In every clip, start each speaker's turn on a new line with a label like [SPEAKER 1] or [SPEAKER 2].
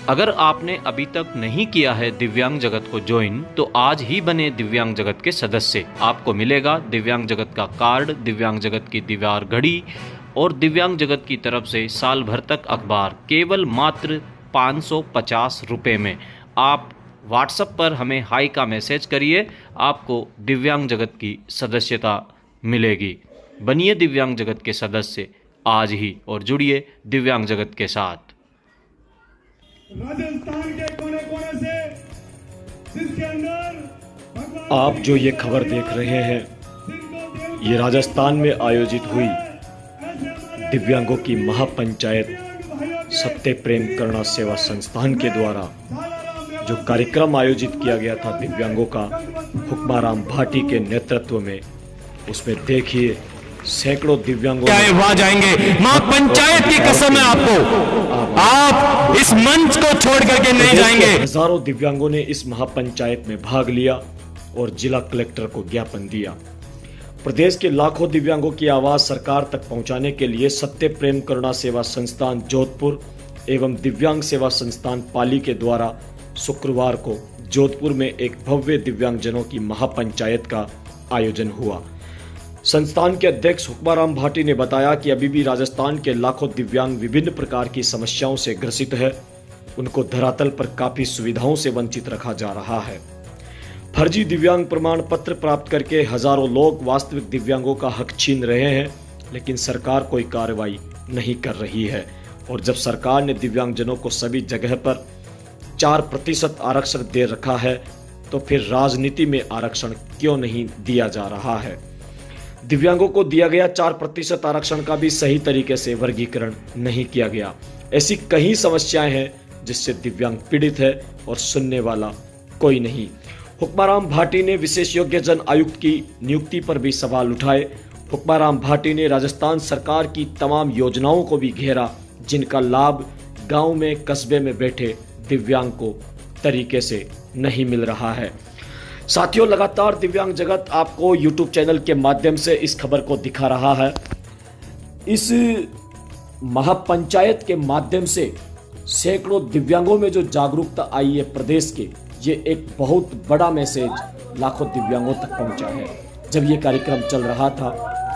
[SPEAKER 1] अगर आपने अभी तक नहीं किया है दिव्यांग जगत को ज्वाइन, तो आज ही बने दिव्यांग जगत के सदस्य। आपको मिलेगा दिव्यांग जगत का कार्ड, दिव्यांग जगत की दीवार घड़ी और दिव्यांग जगत की तरफ से साल भर तक अखबार, केवल मात्र 550 रुपये में। आप व्हाट्सएप पर हमें हाई का मैसेज करिए, आपको दिव्यांग जगत की सदस्यता मिलेगी। बनिए दिव्यांग जगत के सदस्य आज ही और जुड़िए दिव्यांग जगत के साथ।
[SPEAKER 2] राजस्थान के कोने कोने से जिसके अंदर
[SPEAKER 3] आप जो ये खबर देख रहे हैं, ये राजस्थान में आयोजित हुई दिव्यांगों की महापंचायत सत्य प्रेम करुणा सेवा संस्थान के द्वारा जो कार्यक्रम आयोजित किया गया था दिव्यांगों का हुक्माराम भाटी के नेतृत्व में, उसमें देखिए सैकड़ों दिव्यांगों
[SPEAKER 4] वहां जाएंगे। मां पंचायत की कसम है आपको, आप इस मंच को छोड़ करके नहीं जाएंगे।
[SPEAKER 3] हजारों दिव्यांगों ने इस महापंचायत में भाग लिया और जिला कलेक्टर को ज्ञापन दिया। प्रदेश के लाखों दिव्यांगों की आवाज सरकार तक पहुंचाने के लिए सत्य प्रेम करुणा सेवा संस्थान जोधपुर एवं दिव्यांग सेवा संस्थान पाली के द्वारा शुक्रवार को जोधपुर में एक भव्य दिव्यांगजनों की महापंचायत का आयोजन हुआ। संस्थान के अध्यक्ष हुक्माराम भाटी ने बताया कि अभी भी राजस्थान के लाखों दिव्यांग विभिन्न प्रकार की समस्याओं से ग्रसित है। उनको धरातल पर काफी सुविधाओं से वंचित रखा जा रहा है। फर्जी दिव्यांग प्रमाण पत्र प्राप्त करके हजारों लोग वास्तविक दिव्यांगों का हक छीन रहे हैं, लेकिन सरकार कोई कार्रवाई नहीं कर रही है। और जब सरकार ने दिव्यांगजनों को सभी जगह पर 4% आरक्षण दे रखा है, तो फिर राजनीति में आरक्षण क्यों नहीं दिया जा रहा है? दिव्यांगों को दिया गया 4% आरक्षण का भी सही तरीके से वर्गीकरण नहीं किया गया। ऐसी कई समस्याएं हैं जिससे दिव्यांग पीड़ित है और सुनने वाला कोई नहीं। हुक्माराम भाटी ने विशेष योग्य जन आयुक्त की नियुक्ति पर भी सवाल उठाए। हुक्माराम भाटी ने राजस्थान सरकार की तमाम योजनाओं को भी घेरा, जिनका लाभ गांव में कस्बे में बैठे दिव्यांग को तरीके से नहीं मिल रहा है। साथियों, लगातार दिव्यांग जगत आपको YouTube चैनल के माध्यम से इस खबर को दिखा रहा है। इस महापंचायत के माध्यम से सैकड़ों दिव्यांगों में जो जागरूकता आई है प्रदेश के, ये एक बहुत बड़ा मैसेज लाखों दिव्यांगों तक पहुंचा है। जब ये कार्यक्रम चल रहा था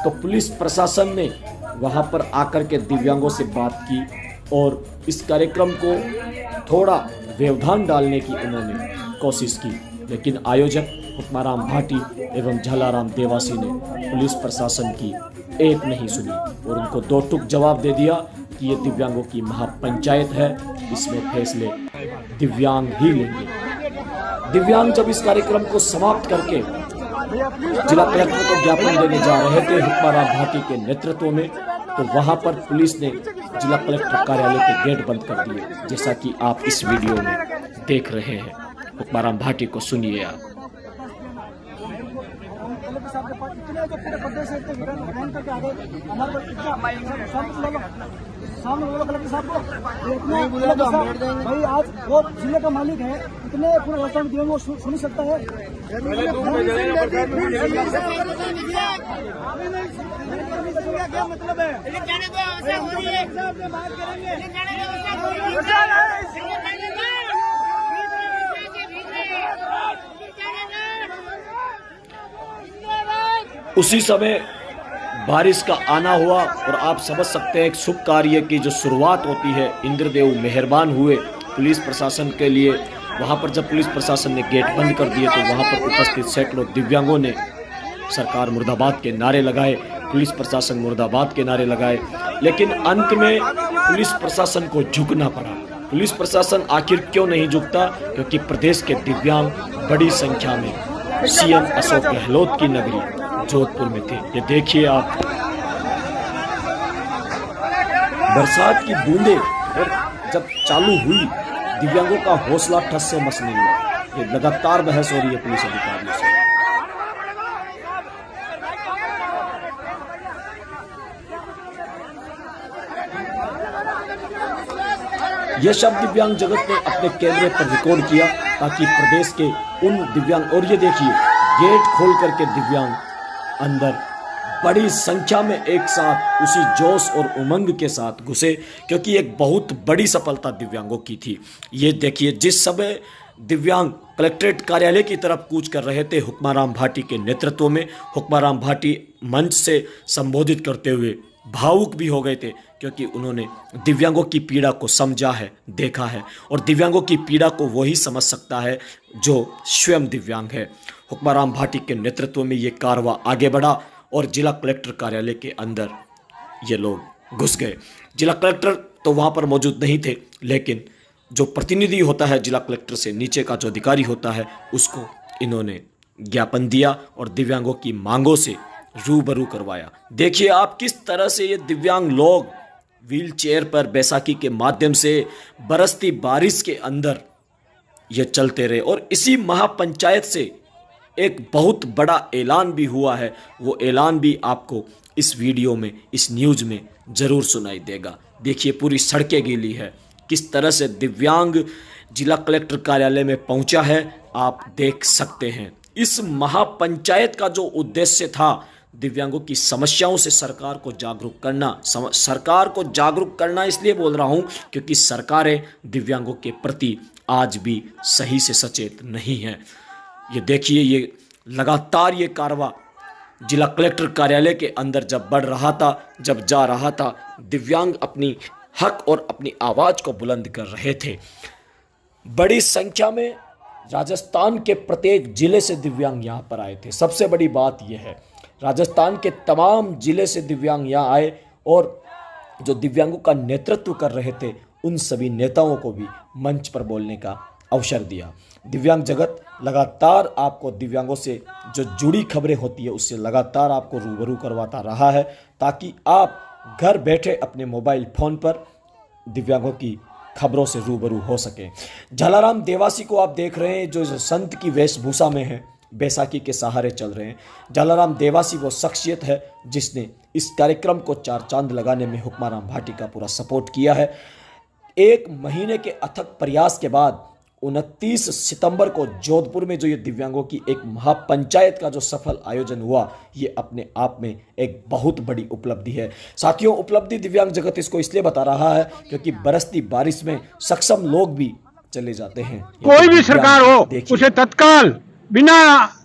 [SPEAKER 3] तो पुलिस प्रशासन ने वहां पर आकर के दिव्यांगों से बात की और इस कार्यक्रम को थोड़ा व्यवधान डालने की उन्होंने कोशिश की, लेकिन आयोजक हुक्माराम भाटी एवं झालाराम देवासी ने पुलिस प्रशासन की एक नहीं सुनी और उनको दो टूक जवाब दे दिया कि ये दिव्यांगों की महापंचायत है, इसमें फैसले दिव्यांग ही लेंगे। दिव्यांग जब इस कार्यक्रम को समाप्त करके जिला कलेक्टर को ज्ञापन देने जा रहे थे हुक्माराम भाटी के नेतृत्व में, तो वहां पर पुलिस ने जिला कलेक्टर कार्यालय के गेट बंद कर दिए, जैसा कि आप इस वीडियो में देख रहे हैं। हुक्माराम भाटी को सुनिए आप।
[SPEAKER 5] भाई आज वो जिले का मालिक है, इतने पूरे राजस्थान में वो सुन सकता है। क्या मतलब है?
[SPEAKER 3] उसी समय बारिश का आना हुआ और आप समझ सकते हैं एक शुभ कार्य की जो शुरुआत होती है, इंद्रदेव मेहरबान हुए पुलिस प्रशासन के लिए। वहां पर जब पुलिस प्रशासन ने गेट बंद कर दिए तो वहां पर उपस्थित सैकड़ों दिव्यांगों ने सरकार मुर्दाबाद के नारे लगाए, पुलिस प्रशासन मुर्दाबाद के नारे लगाए, लेकिन अंत में पुलिस प्रशासन को झुकना पड़ा। पुलिस प्रशासन आखिर क्यों नहीं झुकता? क्योंकि प्रदेश के दिव्यांग बड़ी संख्या में सीएम अशोक गहलोत की नगरी जोधपुर में थे। ये देखिए आप, बरसात की बूंदें और जब चालू हुई, दिव्यांगों का हौसला ठस से मस नहीं हुआ। ये लगातार बहस हो रही है पुलिस अधिकारियों से। यह शब्द दिव्यांग जगत ने अपने कैमरे पर रिकॉर्ड किया ताकि प्रदेश के उन दिव्यांग, और ये देखिए गेट खोल करके दिव्यांग अंदर बड़ी संख्या में एक साथ उसी जोश और उमंग के साथ घुसे, क्योंकि एक बहुत बड़ी सफलता दिव्यांगों की थी। ये देखिए, जिस समय दिव्यांग कलेक्ट्रेट कार्यालय की तरफ कूच कर रहे थे, हुक्माराम भाटी के नेतृत्व में, हुक्माराम भाटी मंच से संबोधित करते हुए भावुक भी हो गए थे, क्योंकि उन्होंने दिव्यांगों की पीड़ा को समझा है, देखा है, और दिव्यांगों की पीड़ा को वही समझ सकता है जो स्वयं दिव्यांग है। हुक्माराम भाटी के नेतृत्व में ये कारवां आगे बढ़ा और जिला कलेक्टर कार्यालय के अंदर ये लोग घुस गए। जिला कलेक्टर तो वहाँ पर मौजूद नहीं थे, लेकिन जो प्रतिनिधि होता है जिला कलेक्टर से नीचे का जो अधिकारी होता है, उसको इन्होंने ज्ञापन दिया और दिव्यांगों की मांगों से रूबरू करवाया। देखिए आप किस तरह से ये दिव्यांग लोग व्हील चेयर पर बैसाखी के माध्यम से बरसती बारिश के अंदर ये चलते रहे, और इसी महापंचायत से एक बहुत बड़ा ऐलान भी हुआ है। वो ऐलान भी आपको इस वीडियो में, इस न्यूज़ में ज़रूर सुनाई देगा। देखिए पूरी सड़कें गीली है, किस तरह से दिव्यांग जिला कलेक्टर कार्यालय में पहुंचा है, आप देख सकते हैं। इस महापंचायत का जो उद्देश्य था, दिव्यांगों की समस्याओं से सरकार को जागरूक करना। सरकार को जागरूक करना इसलिए बोल रहा हूं क्योंकि सरकारें दिव्यांगों के प्रति आज भी सही से सचेत नहीं है। ये देखिए, ये लगातार ये कारवां जिला कलेक्टर कार्यालय के अंदर जब बढ़ रहा था, जब जा रहा था, दिव्यांग अपनी हक और अपनी आवाज़ को बुलंद कर रहे थे। बड़ी संख्या में राजस्थान के प्रत्येक जिले से दिव्यांग यहाँ पर आए थे। सबसे बड़ी बात यह है, राजस्थान के तमाम जिले से दिव्यांग यहाँ आए और जो दिव्यांगों का नेतृत्व कर रहे थे, उन सभी नेताओं को भी मंच पर बोलने का अवसर दिया। दिव्यांग जगत लगातार आपको दिव्यांगों से जो जुड़ी खबरें होती है उससे लगातार आपको रूबरू करवाता रहा है, ताकि आप घर बैठे अपने मोबाइल फ़ोन पर दिव्यांगों की खबरों से रूबरू हो सकें। झालाराम देवासी को आप देख रहे हैं, जो संत की वेशभूषा में है, बैसाखी के सहारे चल रहे हैं। झालाराम देवासी वो शख्सियत है जिसने इस कार्यक्रम को चार चांद लगाने में हुक्माराम भाटी का पूरा सपोर्ट किया है। एक महीने के अथक प्रयास के बाद 29 सितंबर को जोधपुर में जो ये दिव्यांगों की एक महापंचायत का जो सफल आयोजन हुआ, ये अपने आप में एक बहुत बड़ी उपलब्धि है। साथियों, उपलब्धि दिव्यांग जगत इसको इसलिए बता रहा है क्योंकि बरसती बारिश में सक्षम लोग भी चले जाते हैं।
[SPEAKER 6] कोई भी सरकार हो, उसे तत्काल बिना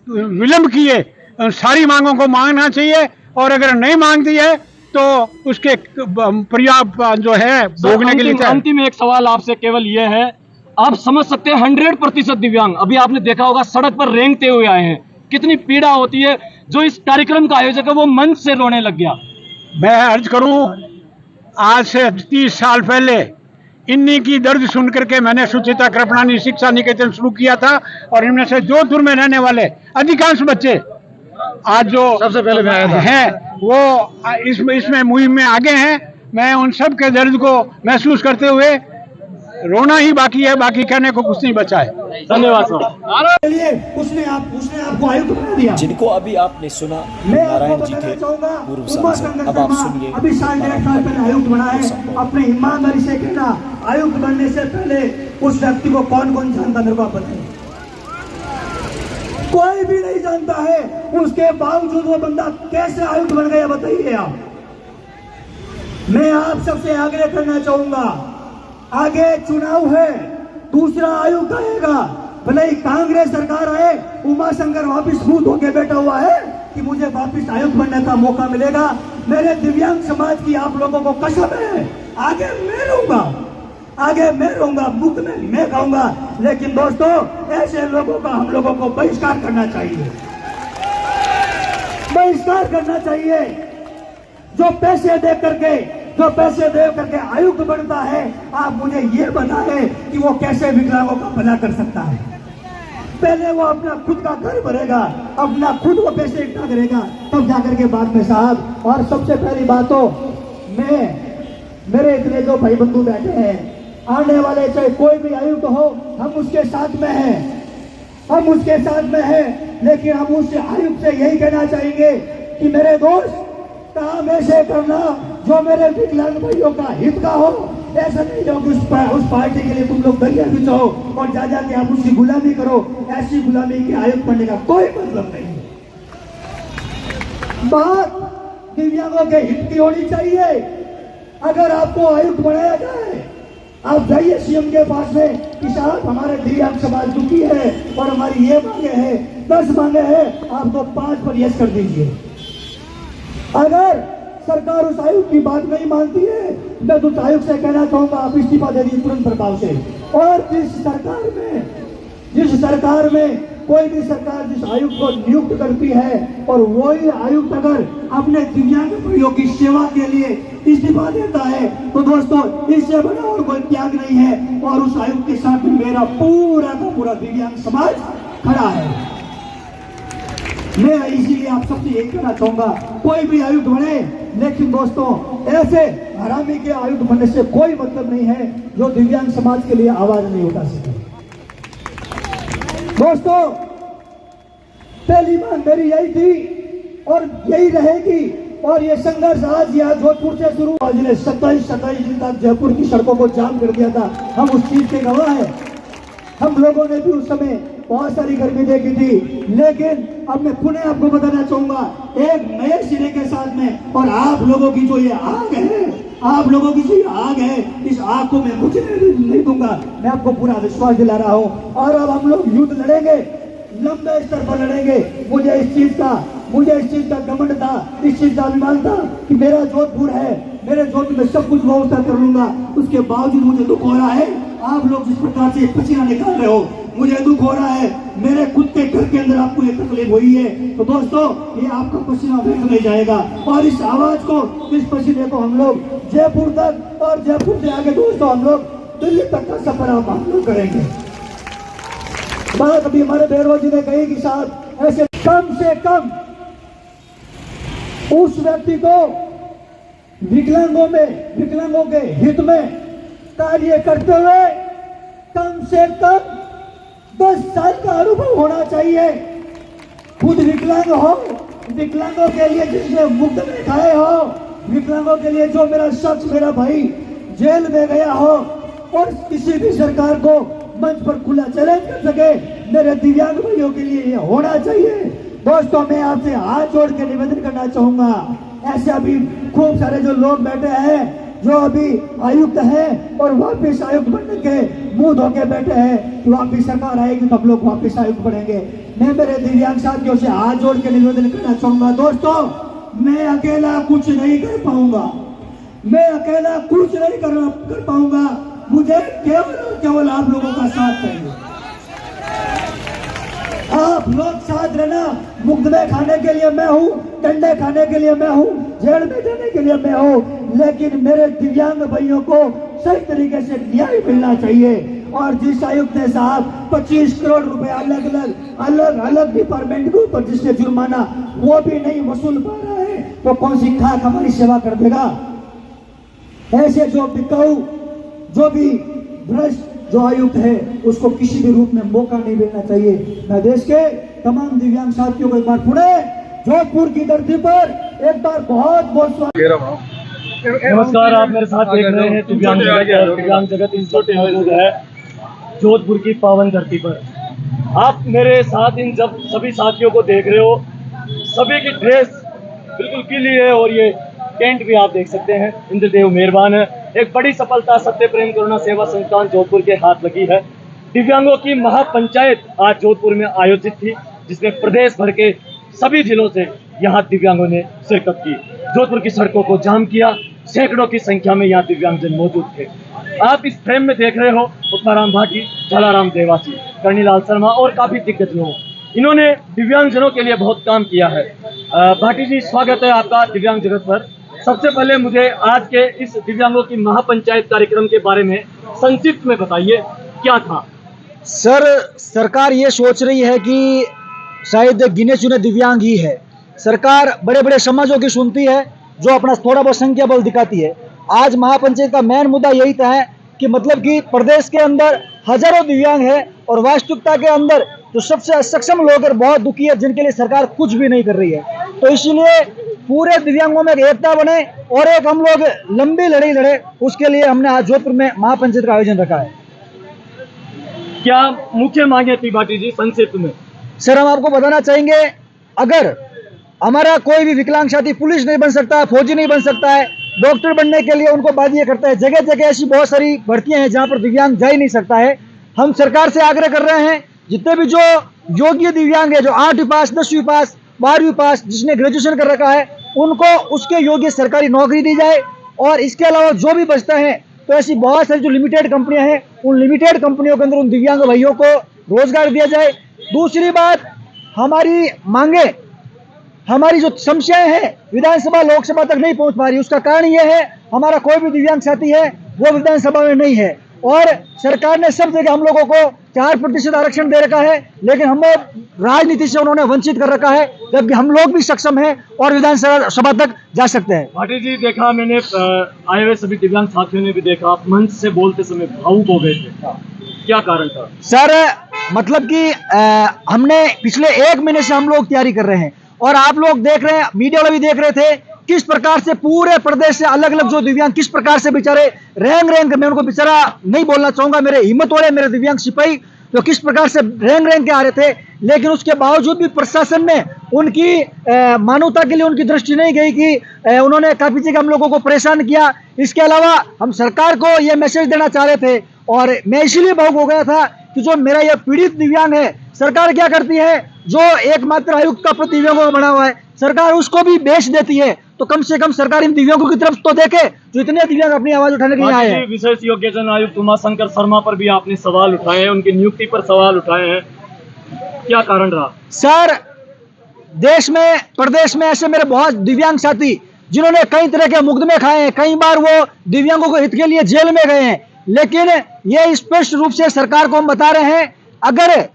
[SPEAKER 6] विलंब किए सारी मांगों को मांगना चाहिए, और अगर नहीं मांगती है तो उसके पर्याप्त जो है भोगने के लिए।
[SPEAKER 7] अंतिम एक सवाल आपसे केवल ये है, आप समझ सकते हैं 100% दिव्यांग अभी आपने देखा होगा सड़क पर रेंगते हुए आए हैं, कितनी पीड़ा होती है। जो इस कार्यक्रम का आयोजक है वो मंच से रोने लग गया।
[SPEAKER 6] मैं अर्ज करूं, आज से 30 साल पहले इन्हीं की दर्द सुन करके मैंने सुचिता कृपणानी शिक्षा निकेतन शुरू किया था, और इनमें से जोधपुर में रहने वाले अधिकांश बच्चे आज जो सबसे पहले हैं वो इसमें मुहिम में आगे हैं। मैं उन सब के दर्द को महसूस करते हुए रोना ही बाकी है, बाकी कहने को कुछ नहीं बचा है।
[SPEAKER 7] धन्यवाद सर।
[SPEAKER 5] उसने आपको आयुक्त बना दिया।
[SPEAKER 3] जिनको अभी आपने सुना,
[SPEAKER 5] मैं
[SPEAKER 3] नारायण जी थे पूर्व सांसद। अब आप सुनिए,
[SPEAKER 5] अभी साल 1.5 साल पहले आयुक्त बना है। अपने ईमानदारी से कहना, आयुक्त बनने से पहले उस व्यक्ति को कौन कौन जानता, मेरे को आप बताइए। कोई भी नहीं जानता है, उसके बावजूद वो बंदा कैसे आयुक्त बन गया, बताइए आप। मैं आप सबसे आग्रह करना चाहूंगा, आगे चुनाव है, दूसरा आयुक्त आएगा, भले ही कांग्रेस सरकार आए, उमा शंकर वापिस भूत होके बैठा हुआ है कि मुझे वापिस आयुक्त बनने का मौका मिलेगा। मेरे दिव्यांग समाज की आप लोगों को कसम है, आगे मैं रहूंगा, मुक्त में मैं खाऊंगा। लेकिन दोस्तों, ऐसे लोगों का हम लोगों को बहिष्कार करना चाहिए, बहिष्कार करना चाहिए। जो पैसे दे करके आयुक्त बनता है, आप मुझे ये बताएं कि वो कैसे विकलांगों का भला कर सकता है। पहले वो अपना खुद का घर भरेगा, अपना खुद वो पैसे इकट्ठा करेगा, तब जाकर के बाद में साहब। और सबसे पहली बात तो मेरे इतने जो भाई बंधु बैठे हैं, आने वाले चाहे कोई भी आयुक्त हो, हम उसके साथ में हैं, लेकिन हम उससे आयुक्त से यही कहना चाहेंगे कि मेरे दोस्त, काम ऐसे करना जो मेरे विकलांग भाइयों का हित का हो। ऐसा नहीं हो कि उस पार्टी के लिए तुम लोग दरिया बिछाओ और जा जाके आप उसकी गुलामी करो। ऐसी गुलामी के आयुक्त बनने का कोई मतलब नहीं है। बात दिव्यांगों के हित की होनी चाहिए। अगर आपको आयुक्त बनाया जाए, आप जाइए सीएम के पास में कि साहब हमारे दिव्यांग समाज दुखी है और हमारी ये मांगे हैं, 10 मांगे हैं, आप तो 5 पर यस कर दीजिए। अगर सरकार उस आयुक्त की बात नहीं मानती है, मैं तो उस आयुक्त से कहना चाहूंगा आप इस्तीफा दे दीजिए तुरंत प्रभाव से। और जिस सरकार में कोई भी सरकार जिस आयुक्त को नियुक्त करती है और वही आयुक्त अगर अपने दिव्यांग भाइयों की सेवा के लिए इस्तीफा देता है, तो दोस्तों इससे बड़ा और कोई त्याग नहीं है। और उस आयुक्त के साथ मेरा पूरा का पूरा दिव्यांग समाज खड़ा है। मैं इसीलिए आप सबसे एक कहना चाहूंगा, कोई भी आयुक्त बने, लेकिन दोस्तों ऐसे हरामी के आयुक्त बनने से कोई मतलब नहीं है जो दिव्यांग समाज के लिए आवाज नहीं उठा सके। दोस्तों पहली मांग मेरी यही थी और यही रहेगी, और ये संघर्ष आज यहाँ जोधपुर से शुरू हुआ। 27 दिन तक जयपुर की सड़कों को जाम कर दिया था, हम उस चीज के गवाह हैं। हम लोगों ने भी उस समय बहुत सारी गर्मी देखी थी, लेकिन अब मैं पुनः आपको बताना चाहूंगा एक नए सिरे के साथ में, और आप लोगों की जो ये आग है, आप लोगों की जो आग है, इस आग को मैं कुछ नहीं दूंगा। मैं आपको पूरा विश्वास दिला रहा हूँ। और अब हम लोग युद्ध लड़ेंगे, लंबे स्तर पर लड़ेंगे। मुझे इस चीज का घमंड था, इस चीज का अभिमान था कि मेरा जोधपुर है, मेरे जोधपुर में सब कुछ व्यवस्था कर लूंगा। उसके बावजूद मुझे दुख हो रहा है, आप लोग जिस प्रकार से पसीना निकाल रहे हो, मुझे दुख हो रहा है। मेरे खुद के घर के अंदर आपको ये तकलीफ हुई है, तो दोस्तों ये आपका पसीना व्यर्थ नहीं जाएगा। और इस आवाज को, इस पसीने को हम लोग जयपुर तक और जयपुर से आगे दोस्तों हम लोग दिल्ली तक का सफर हम लोग करेंगे। बात अभी हमारे बेरोज जी ने कही कि साहब ऐसे कम से कम उस व्यक्ति को विकलांगों के हित में कार्य करते हुए कम से कम 10 साल का अनुभव होना चाहिए। खुद विकलांग हो, विकलांगों के लिए जिसने मुफ्त में खाए हो, विकलांगों के लिए जो मेरा शख्स, मेरा भाई जेल में गया हो और किसी भी सरकार को मंच पर खुला चैलेंज कर सके, मेरे दिव्यांग भाइयों के लिए ये होना चाहिए। दोस्तों मैं आपसे हाथ जोड़ के निवेदन करना चाहूंगा, ऐसे अभी खूब सारे जो लोग बैठे हैं, जो अभी आयुक्त हैं और वापिस आयुक्त बनने के मुंह धोके बैठे हैं कि वापिस सरकार आएगी तो हम लोग वापिस आयुक्त बनेंगे। मैं मेरे दिव्यांग साथियों से हाथ जोड़ के निवेदन करना चाहूंगा, दोस्तों मैं अकेला कुछ नहीं कर पाऊंगा, मैं अकेला कुछ नहीं कर पाऊंगा। मुझे केवल आप लोगों का साथ चाहिए। आप लोग साथ रहना। मुफ्त में खाने के लिए मैं हूँ, डंडे खाने के लिए मैं हूँ, जेल में जाने के लिए मैं हूँ, लेकिन मेरे दिव्यांग भाइयों को सही तरीके से न्याय मिलना चाहिए। और जिस आयुक्त ने साहब 25 करोड़ रुपए अलग अलग डिपार्टमेंट के ऊपर जिसने जुर्माना वो भी नहीं वसूल पा रहा है, तो कौन सी खाक हमारी सेवा कर देगा। ऐसे जो बिकाऊ, जो भी भ्रष्ट जो आयुक्त है, उसको किसी भी रूप में मौका नहीं मिलना चाहिए। मैं देश के तमाम दिव्यांग साथियों को एक बार पुणे जोधपुर की धरती पर एक बार बहुत बहुत स्वागत।
[SPEAKER 7] नमस्कार, आप मेरे साथ देख रहे हैं दिव्यांग जगत इंस्टीट्यूट मौजूद है जोधपुर की पावन धरती पर। आप मेरे साथ इन जब सभी साथियों को देख रहे हो, सभी की ड्रेस बिल्कुल क्लीन है और ये टेंट भी आप देख सकते हैं। इंद्रदेव मेहरबान है। एक बड़ी सफलता सत्य प्रेम करुणा सेवा संस्थान जोधपुर के हाथ लगी है। दिव्यांगों की महापंचायत आज जोधपुर में आयोजित थी, जिसमें प्रदेश भर के सभी जिलों से यहाँ दिव्यांगों ने शिरकत की। जोधपुर की सड़कों को जाम किया, सैकड़ों की संख्या में यहाँ दिव्यांगजन मौजूद थे। आप इस फ्रेम में देख रहे हो उत्तराराम भाटी, जलाराम देवासी, कर्णीलाल शर्मा और काफी दिग्गज लोग। इन्होंने दिव्यांगजनों के लिए बहुत काम किया है। भाटी जी, स्वागत है आपका दिव्यांग जगत पर। सबसे पहले मुझे आज के इस दिव्यांगों की महापंचायत कार्यक्रम के बारे में संक्षिप्त में बताइए, क्या था?
[SPEAKER 8] सर, सरकार ये सोच रही है कि शायद गिने चुने दिव्यांग ही है। सरकार बड़े बड़े समाजों की सुनती है, जो अपना थोड़ा बहुत संख्या बल दिखाती है। आज महापंचायत का मेन मुद्दा यही था कि मतलब कि प्रदेश के अंदर हजारों दिव्यांग है और वास्तविकता के अंदर जो सबसे सक्षम लोग हैं बहुत दुखी है, जिनके लिए सरकार कुछ भी नहीं कर रही है। तो इसीलिए पूरे दिव्यांगों में एकता बने और एक हम लोग लंबी लड़ाई लड़े, उसके लिए हमने आज जोधपुर में महापंचायत का आयोजन रखा है।
[SPEAKER 7] क्या मुख्य मांगे थी भाटी जी, संक्षिप्त में?
[SPEAKER 8] सर, हम आपको बताना चाहेंगे, अगर हमारा कोई भी विकलांग साथी पुलिस नहीं बन सकता है, फौजी नहीं बन सकता है, डॉक्टर बनने के लिए उनको बाध्य करता है। जगह जगह ऐसी बहुत सारी भर्तियां हैं जहां पर दिव्यांग जा ही नहीं सकता है। हम सरकार से आग्रह कर रहे हैं, जितने भी जो योग्य दिव्यांग है, जो 8वीं पास, 10वीं पास, 12वीं पास, जिसने ग्रेजुएशन कर रखा है, उनको उसके योग्य सरकारी नौकरी दी जाए। और इसके अलावा जो भी बचता है तो ऐसी बहुत सारी जो लिमिटेड कंपनियां हैं, उन लिमिटेड कंपनियों के अंदर उन दिव्यांग भाइयों को रोजगार दिया जाए। दूसरी बात, हमारी मांगे, हमारी जो समस्याएं हैं विधानसभा लोकसभा तक नहीं पहुंच पा रही। उसका कारण यह है, हमारा कोई भी दिव्यांग साथी है वो विधानसभा में नहीं है, और सरकार ने सब जगह हम लोगों को 4% आरक्षण दे रखा है, लेकिन हमें राजनीति से उन्होंने वंचित कर रखा है, जबकि हम लोग भी सक्षम हैं और विधानसभा तक जा सकते हैं।
[SPEAKER 7] भाटी जी, देखा मैंने, आए हुए सभी दिव्यांग साथियों ने भी देखा, आप मंच से बोलते समय भावुक हो गए थे, क्या कारण था?
[SPEAKER 8] सर, मतलब कि हमने पिछले 1 महीने से हम लोग तैयारी कर रहे हैं, और आप लोग देख रहे हैं, मीडिया वाले भी देख रहे थे किस प्रकार से पूरे प्रदेश से अलग अलग जो दिव्यांग किस प्रकार से बेचारे रैंक मैं उनको बेचारा नहीं बोलना चाहूंगा, मेरे हिम्मत वाले मेरे दिव्यांग सिपाही जो किस प्रकार से रैंक के आ रहे थे, लेकिन उसके बावजूद भी प्रशासन ने उनकी मानवता के लिए उनकी दृष्टि नहीं गई कि उन्होंने काफी जगह हम लोगों को परेशान किया। इसके अलावा हम सरकार को यह मैसेज देना चाह रहे थे, और मैं इसीलिए भावुक हो गया था कि जो मेरा यह पीड़ित दिव्यांग है, सरकार क्या करती है, जो एकमात्र आयुक्त का पद दिव्यांगों में बना हुआ है, सरकार उसको भी बेच देती है। तो कम से कम सरकार इन दिव्यांगों की तरफ तो देखे जो इतने दिव्यांग अपनी आवाज उठाने के लिए आए हैं।
[SPEAKER 7] विशेष योग्यजन आयुक्त उमाशंकर शर्मा पर भी आपने सवाल उठाए हैं, उनकी नियुक्ति पर सवाल उठाए हैं, क्या कारण रहा?
[SPEAKER 8] सर, देश में प्रदेश में ऐसे मेरे बहुत दिव्यांग साथी जिन्होंने कई तरह के मुकदमे खाए हैं, कई बार वो दिव्यांगों के हित के लिए जेल में गए हैं, लेकिन ये स्पष्ट रूप से सरकार को हम बता रहे हैं, अगर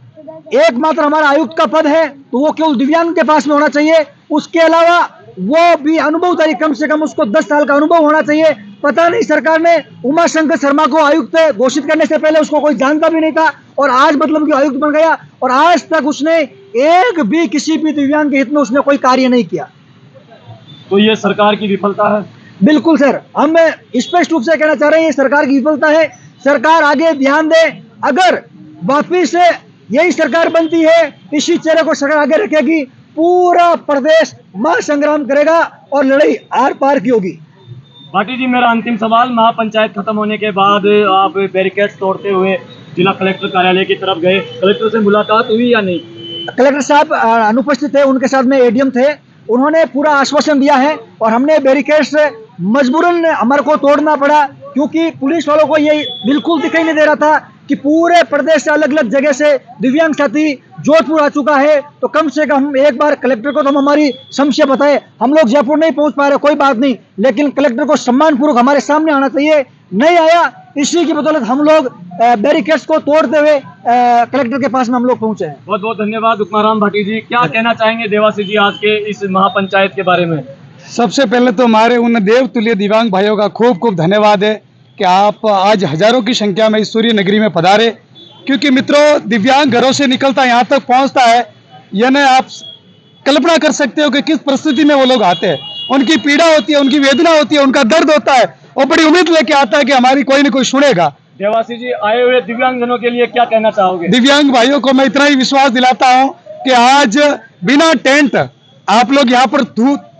[SPEAKER 8] एकमात्र हमारा आयुक्त का पद है तो वो केवल दिव्यांग के पास में होना चाहिए। उसके अलावा वो भी अनुभवधारी, कम से कम उसको 10 साल का अनुभव होना चाहिए। पता नहीं सरकार ने उमाशंकर शर्मा को आयुक्त घोषित करने से पहले उसको कोई जानता भी नहीं था, और आज मतलब कि आयुक्त बन गया, और आज तक उसने एक भी किसी भी दिव्यांग के हित में उसने कोई कार्य नहीं किया।
[SPEAKER 7] तो ये सरकार की विफलता है?
[SPEAKER 8] बिल्कुल सर, हम स्पष्ट रूप से कहना चाह रहे हैं ये सरकार की विफलता है। सरकार आगे ध्यान दे, अगर वापिस यही सरकार बनती है, इसी चेहरे को सरकार आगे रखेगी, पूरा प्रदेश महासंग्राम करेगा और लड़ाई आर पार की होगी।
[SPEAKER 7] भाटी जी, मेरा अंतिम सवाल, महापंचायत खत्म होने के बाद आप बैरिकेड्स तोड़ते हुए जिला कलेक्टर कार्यालय की तरफ गए, कलेक्टर से मुलाकात हुई या नहीं?
[SPEAKER 8] कलेक्टर साहब अनुपस्थित थे, उनके साथ में एडीएम थे, उन्होंने पूरा आश्वासन दिया है, और हमने बैरिकेड्स मजबूरन हमारे को तोड़ना पड़ा, क्योंकि पुलिस वालों को ये बिल्कुल दिखाई नहीं दे रहा था कि पूरे प्रदेश से अलग अलग जगह से दिव्यांग साथी जोधपुर आ चुका है। तो कम से कम एक बार कलेक्टर को तो हम हमारी समस्या बताए। हम लोग जयपुर नहीं पहुंच पा रहे, कोई बात नहीं, लेकिन कलेक्टर को सम्मानपूर्वक हमारे सामने आना चाहिए, नहीं आया, इसी की बदौलत हम लोग बैरिकेड्स को तोड़ते हुए कलेक्टर के पास में हम लोग पहुंचे हैं।
[SPEAKER 7] बहुत बहुत धन्यवाद उकमाराम भाटी जी। क्या कहना चाहेंगे देवासी जी आज के इस महापंचायत के बारे में?
[SPEAKER 6] सबसे पहले तो हमारे उन देवतुल्य दिव्यांग भाइयों का खूब खूब धन्यवाद है कि आप आज हजारों की संख्या में इस सूर्य नगरी में पधारे, क्योंकि मित्रों, दिव्यांग घरों से निकलता यहाँ तक पहुँचता है, यानी आप कल्पना कर सकते हो कि किस परिस्थिति में वो लोग आते हैं, उनकी पीड़ा होती है, उनकी वेदना होती है, उनका दर्द होता है, और बड़ी उम्मीद लेके आता है कि हमारी कोई न कोई सुनेगा।
[SPEAKER 7] देवासी जी, आए हुए दिव्यांगजनों के लिए क्या कहना चाहोगे?
[SPEAKER 6] दिव्यांग भाइयों को मैं इतना ही विश्वास दिलाता हूँ कि आज बिना टेंट आप लोग यहाँ पर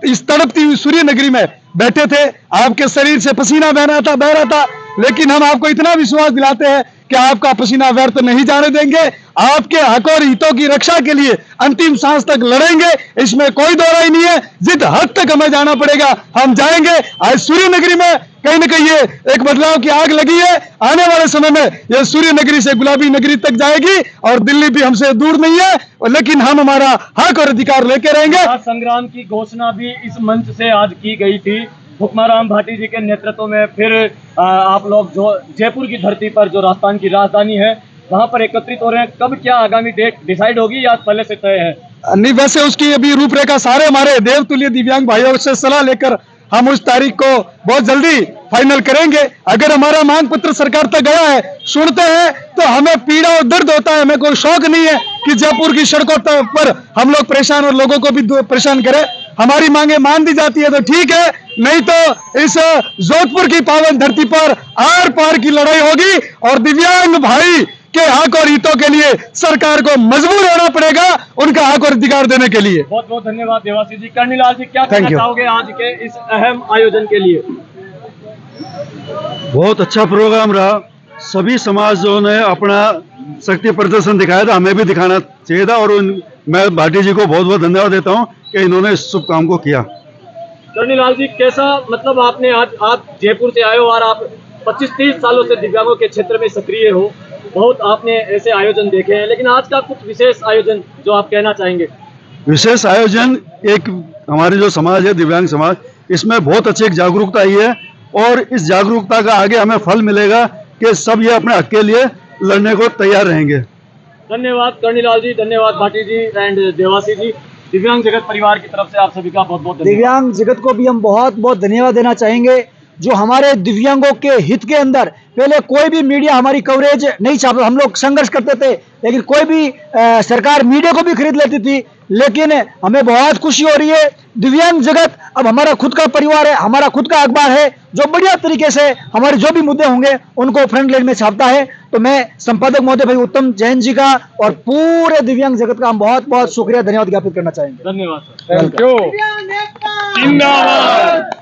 [SPEAKER 6] इस तड़पती हुई सूर्य नगरी में बैठे थे, आपके शरीर से पसीना बह रहा था, लेकिन हम आपको इतना विश्वास दिलाते हैं कि आपका पसीना व्यर्थ नहीं जाने देंगे, आपके हक और हितों की रक्षा के लिए अंतिम सांस तक लड़ेंगे, इसमें कोई दो राय नहीं है। जिस हद तक हमें जाना पड़ेगा हम जाएंगे। आज सूर्य नगरी में कहीं न कहीं ये एक बदलाव की आग लगी है, आने वाले समय में ये सूर्य नगरी से गुलाबी नगरी तक जाएगी, और दिल्ली भी हमसे दूर नहीं है, लेकिन हम हमारा हक और अधिकार लेके रहेंगे।
[SPEAKER 7] संग्राम की घोषणा भी इस मंच से आज की गई थी। हुक्माराम भाटी जी के नेतृत्व में फिर आप लोग जो जयपुर की धरती पर, जो राजस्थान की राजधानी है, वहां पर एकत्रित हो रहे हैं। कब क्या आगामी डेट डिसाइड होगी या पहले से तय है?
[SPEAKER 6] नहीं, वैसे उसकी अभी रूपरेखा सारे हमारे देवतुल्य दिव्यांग भाइयों से सलाह लेकर हम उस तारीख को बहुत जल्दी फाइनल करेंगे। अगर हमारा मांग पत्र सरकार तक गया है, सुनते हैं, तो हमें पीड़ा और दर्द होता है, हमें कोई शौक नहीं है कि जयपुर की सड़कों पर हम लोग परेशान और लोगों को भी परेशान करें। हमारी मांगे मान दी जाती है तो ठीक है, नहीं तो इस जोधपुर की पावन धरती पर आर पार की लड़ाई होगी, और दिव्यांग भाई
[SPEAKER 9] के हक और हितों के लिए सरकार को मजबूर होना पड़ेगा उनका हक और अधिकार देने के लिए।
[SPEAKER 7] बहुत बहुत धन्यवाद देवासी जी। कर्णीलाल जी, क्या कहना
[SPEAKER 9] Thank you.
[SPEAKER 7] चाहोगे आज के इस अहम आयोजन के लिए?
[SPEAKER 9] बहुत अच्छा प्रोग्राम रहा। सभी समाजों ने अपना शक्ति प्रदर्शन दिखाया था, हमें भी दिखाना चाहिए था और मैं भाटी जी को बहुत बहुत धन्यवाद देता हूं कि इन्होंने इस शुभ काम को किया।
[SPEAKER 7] कर्णीलाल जी, कैसा मतलब आपने आज आप जयपुर से आए हो और आप 25-30 सालों से दिव्यांगों के क्षेत्र में सक्रिय हो, बहुत आपने ऐसे आयोजन देखे हैं, लेकिन आज का कुछ विशेष आयोजन जो आप कहना चाहेंगे?
[SPEAKER 9] विशेष आयोजन, एक हमारे जो समाज है दिव्यांग समाज, इसमें बहुत अच्छी एक जागरूकता आई है और इस जागरूकता का आगे हमें फल मिलेगा कि सब ये अपने हक के लिए लड़ने को तैयार रहेंगे।
[SPEAKER 7] धन्यवाद कर्णीलाल जी, धन्यवाद भाटी जी एंड देवासी जी। दिव्यांग जगत परिवार की तरफ से आप सभी का बहुत बहुत धन्यवाद।
[SPEAKER 8] दिव्यांग जगत को भी हम बहुत बहुत धन्यवाद देना चाहेंगे जो हमारे दिव्यांगों के हित के अंदर पहले कोई भी मीडिया हमारी कवरेज नहीं छापता, हम लोग संघर्ष करते थे, लेकिन कोई भी सरकार मीडिया को भी खरीद लेती थी, लेकिन हमें बहुत खुशी हो रही है दिव्यांग जगत अब हमारा खुद का परिवार है, हमारा खुद का अखबार है जो बढ़िया तरीके से हमारे जो भी मुद्दे होंगे उनको फ्रंट लाइन में छापता है। तो मैं संपादक महोदय भाई उत्तम जैन जी का और पूरे दिव्यांग जगत का हम बहुत बहुत शुक्रिया धन्यवाद ज्ञापित करना चाहेंगे।
[SPEAKER 7] धन्यवाद सर।
[SPEAKER 6] Thank you. जिंदाबाद।